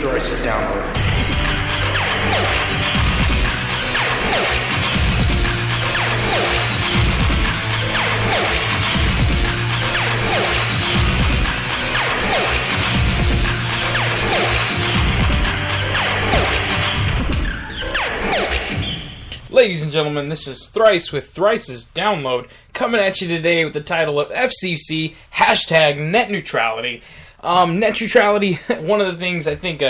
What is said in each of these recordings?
Thrice's download. Ladies and gentlemen, this is Thrice with Thrice's Download, coming at you today with the title of FCC hashtag Net Neutrality. Net Neutrality, one of the things I think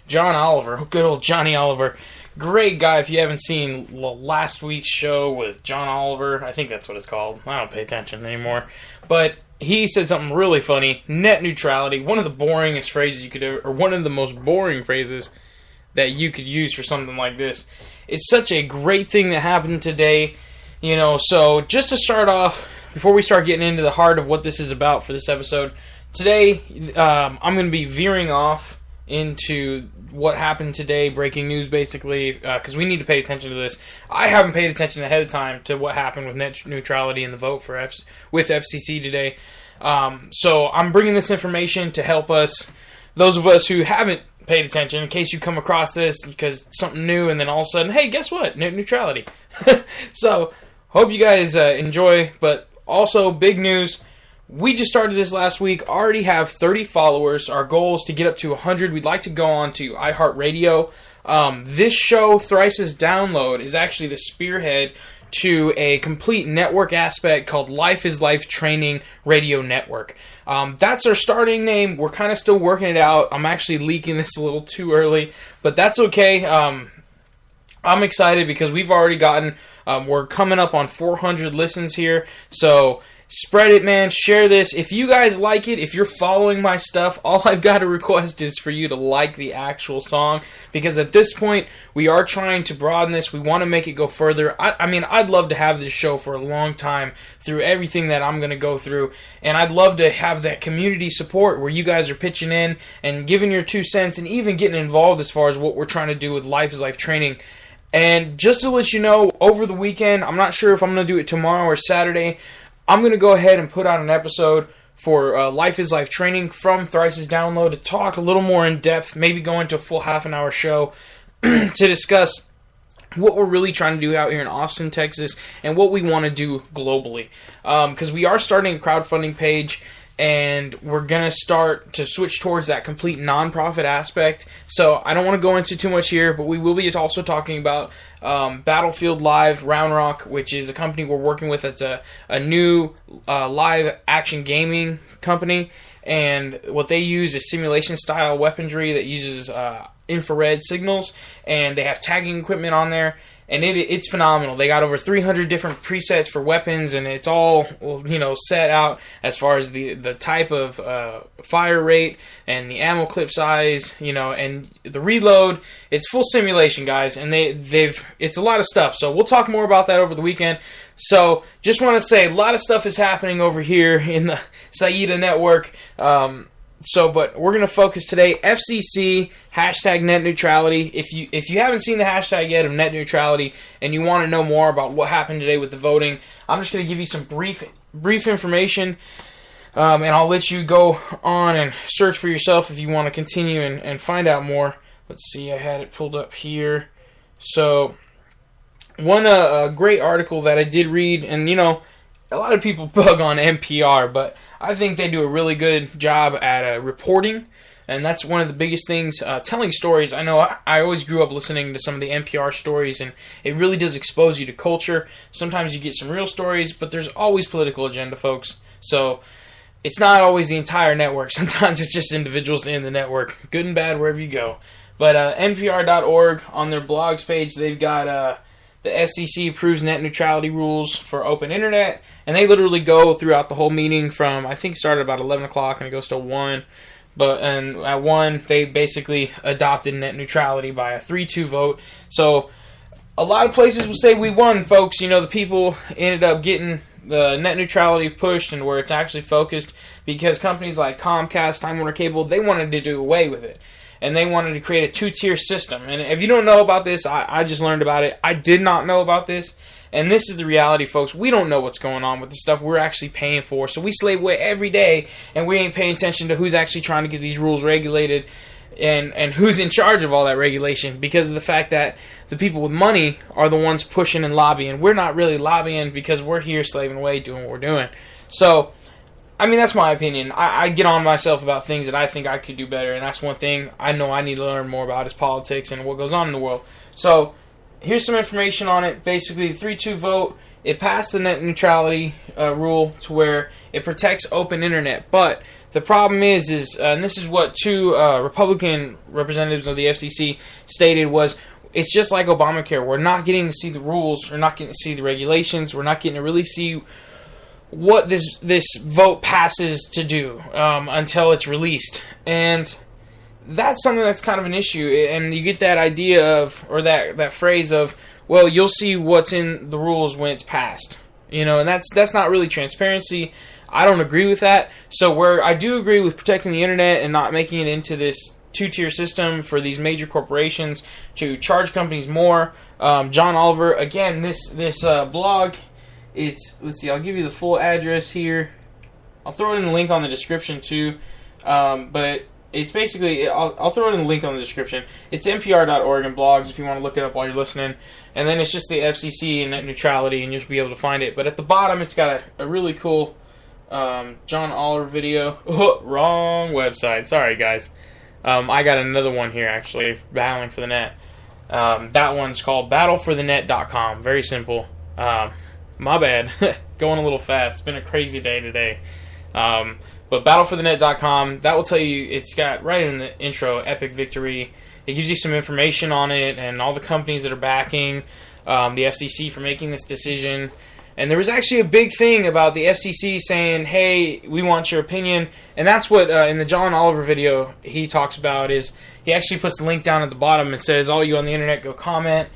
John Oliver, good old Johnny Oliver, great guy. If you haven't seen last week's show with John Oliver, I think that's what it's called. I don't pay attention anymore. But he said something really funny. Net neutrality, one of the boringest phrases you could ever, or one of the most boring phrases that you could use for something like this. It's such a great thing that happened today, you know. So just to start off, before we start getting into the heart of what this is about for this episode, today I'm going to be veering off into what happened today, breaking news basically, because we need to pay attention to this. I haven't paid attention ahead of time to what happened with net neutrality and the vote for with FCC today. So I'm bringing this information to help us, those of us who haven't paid attention, in case you come across this because something new and then all of a sudden, hey, guess what? Net neutrality. So, hope you guys enjoy, but also big news. We just started this last week, already have 30 followers. Our goal is to get up to 100. We'd like to go on to iHeartRadio. This show, Thrice's Download, is actually the spearhead to a complete network aspect called Life is Life Training Radio Network. That's our starting name. We're kind of still working it out. I'm actually leaking this a little too early, but that's okay. I'm excited because we've already gotten, we're coming up on 400 listens here, so spread it, man. Share this. If you guys like it, if you're following my stuff, all I've got to request is for you to like the actual song, because at this point, we are trying to broaden this. We want to make it go further. I mean, I'd love to have this show for a long time through everything that I'm going to go through, and I'd love to have that community support where you guys are pitching in and giving your 2 cents and even getting involved as far as what we're trying to do with Life is Life Training. And just to let you know, over the weekend, I'm not sure if I'm going to do it tomorrow or Saturday, I'm going to go ahead and put out an episode for Life is Life Training from Thrice's Download to talk a little more in depth, maybe go into a full half-an-hour show to discuss what we're really trying to do out here in Austin, Texas, and what we want to do globally. Because we are starting a crowdfunding page, and we're going to start to switch towards that complete nonprofit aspect. So I don't want to go into too much here, but we will be also talking about Battlefield Live Round Rock, which is a company we're working with. It's a new live action gaming company, and what they use is simulation style weaponry that uses infrared signals, and they have tagging equipment on there. And it's phenomenal. They got over 300 different presets for weapons, and it's all, you know, set out as far as the type of fire rate and the ammo clip size, you know, and the reload. It's full simulation, guys, and it's a lot of stuff. So we'll talk more about that over the weekend. So just want to say a lot of stuff is happening over here in the Saida network. But we're going to focus today, FCC, hashtag net neutrality. If you haven't seen the hashtag yet of net neutrality and you want to know more about what happened today with the voting, I'm just going to give you some brief information, and I'll let you go on and search for yourself if you want to continue and find out more. Let's see, I had it pulled up here. So, one great article that I did read, and you know, a lot of people bug on NPR, but I think they do a really good job at reporting, and that's one of the biggest things, telling stories. I know I always grew up listening to some of the NPR stories, and it really does expose you to culture. Sometimes you get some real stories, but there's always political agenda, folks. So it's not always the entire network. Sometimes it's just individuals in the network, good and bad, wherever you go. But NPR.org, on their blogs page, they've got the FCC approves net neutrality rules for open internet, and they literally go throughout the whole meeting from, I think it started about 11 o'clock and it goes till 1. And at 1, they basically adopted net neutrality by a 3-2 vote. So a lot of places will say we won, folks. You know, the people ended up getting the net neutrality pushed and where it's actually focused, because companies like Comcast, Time Warner Cable, they wanted to do away with it. And they wanted to create a 2-tier system. And if you don't know about this, I just learned about it. I did not know about this. And this is the reality, folks. We don't know what's going on with the stuff we're actually paying for. So we slave away every day, and we ain't paying attention to who's actually trying to get these rules regulated. and who's in charge of all that regulation, because of the fact that the people with money are the ones pushing and lobbying. We're not really lobbying because we're here slaving away doing what we're doing. So, I mean, that's my opinion. I get on myself about things that I think I could do better, and that's one thing I know I need to learn more about is politics and what goes on in the world. So, here's some information on it. Basically, the 3-2 vote, it passed the net neutrality rule to where it protects open internet. But the problem is and this is what two Republican representatives of the FCC stated, was it's just like Obamacare. We're not getting to see the rules. We're not getting to see the regulations. We're not getting to really see what this vote passes to do until it's released. And that's something that's kind of an issue. And you get that idea of, or that phrase of, well, you'll see what's in the rules when it's passed. You know, and that's not really transparency. I don't agree with that. So where I do agree with protecting the internet and not making it into this two-tier system for these major corporations to charge companies more. John Oliver, again, this blog, let's see, I'll give you the full address here. I'll throw it in the link on the description too. But it's basically, I'll throw it in the link on the description. It's npr.org and blogs if you want to look it up while you're listening. And then it's just the FCC and net neutrality, and you'll be able to find it. But at the bottom, it's got a really cool John Oliver video. Wrong website. Sorry, guys. I got another one here, actually, Battling for the Net. That one's called battleforthenet.com. Very simple. My bad. Going a little fast. It's been a crazy day today. But battleforthenet.com, that will tell you, it's got right in the intro, epic victory. It gives you some information on it and all the companies that are backing the FCC for making this decision. And there was actually a big thing about the FCC saying, hey, we want your opinion. And that's what, in the John Oliver video, he talks about, is he actually puts the link down at the bottom and says, all you on the internet, go comment.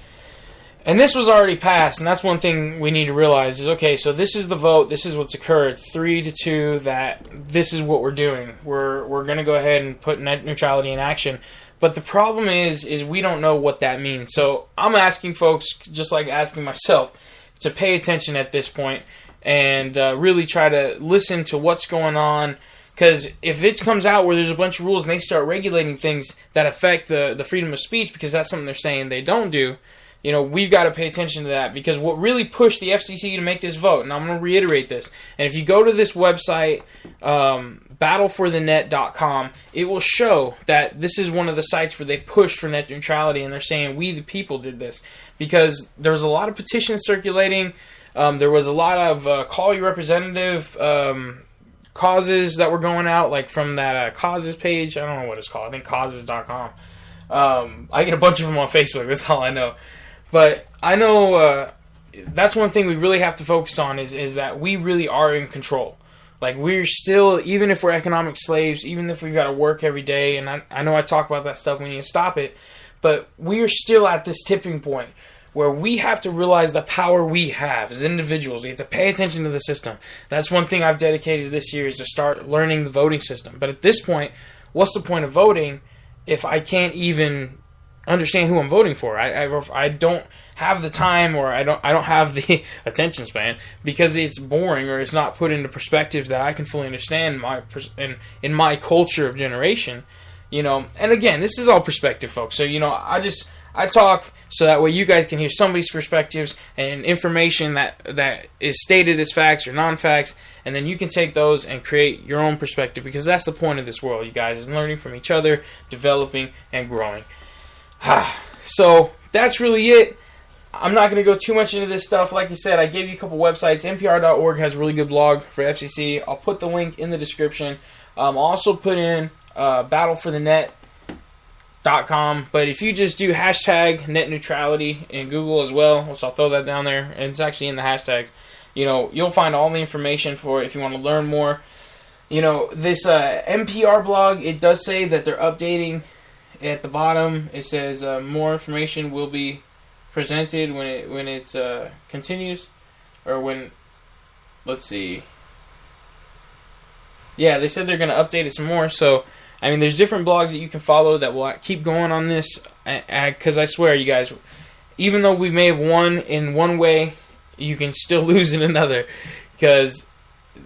And this was already passed, and that's one thing we need to realize is, okay, so this is the vote, this is what's occurred, 3-2, that this is what we're doing. We're going to go ahead and put net neutrality in action. But the problem is we don't know what that means. So I'm asking folks, just like asking myself, to pay attention at this point and really try to listen to what's going on. Because if it comes out where there's a bunch of rules and they start regulating things that affect the freedom of speech, because that's something they're saying they don't do, you know, we've got to pay attention to that, because what really pushed the FCC to make this vote, and I'm going to reiterate this, and if you go to this website, battleforthenet.com, it will show that this is one of the sites where they pushed for net neutrality, and they're saying we the people did this, because there was a lot of petitions circulating, there was a lot of call your representative causes that were going out, like from that causes page, I don't know what it's called, I think causes.com. I get a bunch of them on Facebook, that's all I know. But I know that's one thing we really have to focus on is that we really are in control. Like, we're still, even if we're economic slaves, even if we've got to work every day, and I know I talk about that stuff, we need to stop it, but we are still at this tipping point where we have to realize the power we have as individuals. We have to pay attention to the system. That's one thing I've dedicated this year, is to start learning the voting system. But at this point, what's the point of voting if I can't even understand who I'm voting for? I don't have the time, or I don't have the attention span, because it's boring, or it's not put into perspectives that I can fully understand in my culture of generation, you know. And again, this is all perspective, folks. So, you know, I talk so that way you guys can hear somebody's perspectives and information that is stated as facts or non-facts, and then you can take those and create your own perspective, because that's the point of this world, you guys, is learning from each other, developing, and growing. So that's really it. I'm not going to go too much into this stuff. Like I said, I gave you a couple websites. npr.org has a really good blog for FCC. I'll put the link in the description. I'll also put in battleforthenet.com. But if you just do hashtag net neutrality in Google as well, which I'll throw that down there, and it's actually in the hashtags, you know, you'll find all the information for it if you want to learn more. You know, this NPR blog, it does say that they're updating. At the bottom, it says more information will be presented when it continues, or when, let's see. Yeah, they said they're going to update it some more. So, I mean, there's different blogs that you can follow that will keep going on this. Because I swear, you guys, even though we may have won in one way, you can still lose in another. Because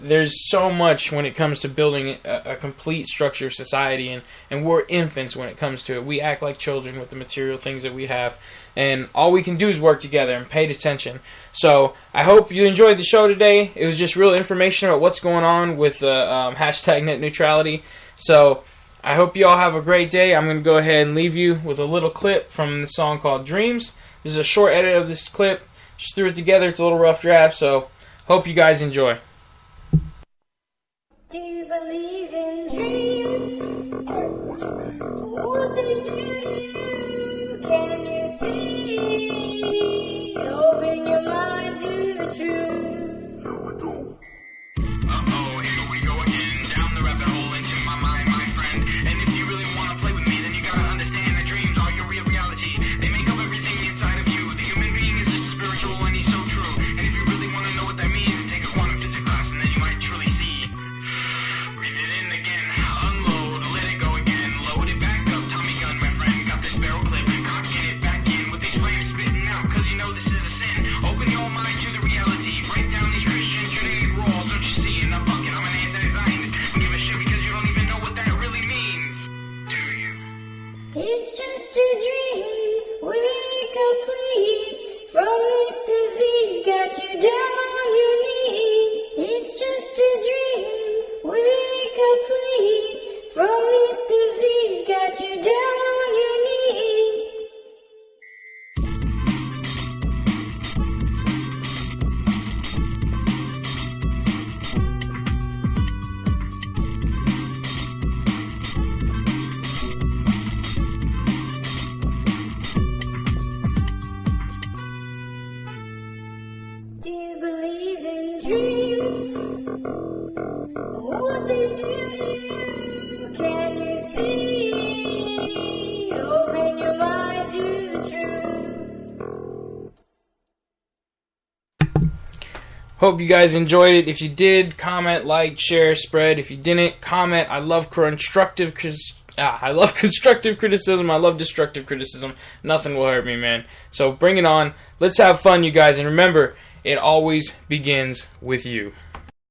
there's so much when it comes to building a complete structure of society, and we're infants when it comes to it. We act like children with the material things that we have, and all we can do is work together and pay attention. So I hope you enjoyed the show today. It was just real information about what's going on with hashtag net neutrality. So I hope you all have a great day. I'm going to go ahead and leave you with a little clip from the song called Dreams. This is a short edit of this clip. Just threw it together. It's a little rough draft, so hope you guys enjoy. Do you believe in dreams? What they do to you? Can you see? Open your mind to the truth. No, I don't. Uh-oh, here we go again. Down the rabbit hole into my mind, my friend. And if you really want to play with me, then you gotta understand that dreams are your real reality. They make up everything inside of you. The human being is just spiritual and he's so true. And if you really want to know what that means, take a quantum physics class and then you might truly see. Breathe it in again, unload, let it go again. Load it back up, Tommy gun, my friend. Got this barrel clip, cocking it back in with these flames spitting out, cause you know this is a sin. Open your mind to the reality. Break down these Christian Trinity rules, don't you see? And I'm fucking, I'm an anti-Zionist. Don't give a shit because you don't even know what that really means. Do you? It's just a dream. Wake up, please. From this disease, got you down on your knees. It's just a dream. Wake up, please. From this disease, got you down on your knees. Do you believe in dreams? What they do to you? Can you see? Open your mind to the truth. Hope you guys enjoyed it. If you did, comment, like, share, spread. If you didn't, comment. I love constructive criticism. I love destructive criticism. Nothing will hurt me, man. So bring it on. Let's have fun, you guys. And remember, it always begins with you.